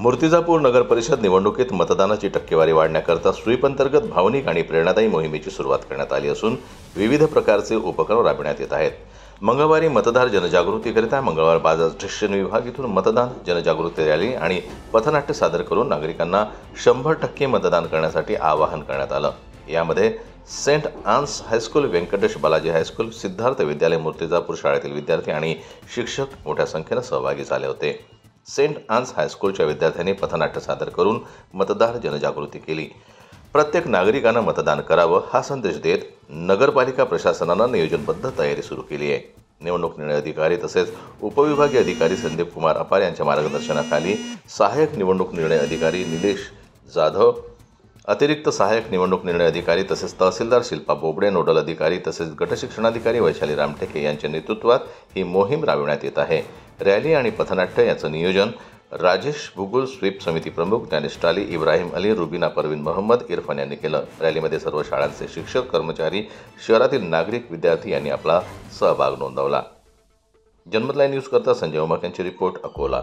मूर्तिजापूर नगर परिषद निवडणुकीत मतदानाची टक्केवारी वाढण्याकरता स्वीप अंतर्गत भावनिक आणि प्रेरणादायी मोहिमेची सुरुवात करण्यात आली असून विविध प्रकारचे उपक्रम राबविण्यात येत आहेत। मंगळवारी मतदार जनजागृतीकरिता मंगळवार बाजार स्टेशन विभाग इथून मतदान जनजागृती रॅली आणि पथनाट्य सादर करून नागरिकांना 100% मतदान करण्यासाठी आवाहन करण्यात आलं। यामध्ये saint Anne's high school, Venkatesh Balaji high school, Siddharth विद्यालय मूर्तिजापूर शाळेतील विद्यार्थी आणि शिक्षक मोठ्या संख्येने सहभागी झाले होते। सेंट आन्स हायस्कूलच्या विद्यार्थ्यांनी पथनाट्य सादर करून मतदार जनजागृती केली। प्रत्येक नागरिकांना मतदान करावं हा संदेश देत नगरपालिका प्रशासनानं नियोजनबद्ध तयारी सुरू केली आहे। निवडणूक निर्णय अधिकारी तसेच उपविभागीय अधिकारी संदीप कुमार अपार यांच्या मार्गदर्शनाखाली सहाय्यक निवडणूक निर्णय अधिकारी निलेश जाधव, अतिरिक्त सहाय्यक निवडणूक निर्णय अधिकारी तसेच तहसीलदार शिल्पा बोबडे, नोडल अधिकारी तसेच गटशिक्षणाधिकारी वैशाली रामटेके यांच्या नेतृत्वात ही मोहीम राबविण्यात येत आहे। रॅली आणि पथनाट्य याचं नियोजन राजेश भुगुल, स्वीप समिती प्रमुख ज्ञानेश टाली, इब्राहिम अली, रुबीना परवीन मोहम्मद, इरफान यांनी केलं। रॅलीमध्ये सर्व शाळांचे शिक्षक, कर्मचारी, शहरातील नागरिक, विद्यार्थी यांनी आपला सहभाग नोंदवला। जनमत लाईव्ह न्यूज करता संजय उमाक यांची रिपोर्ट, अकोला।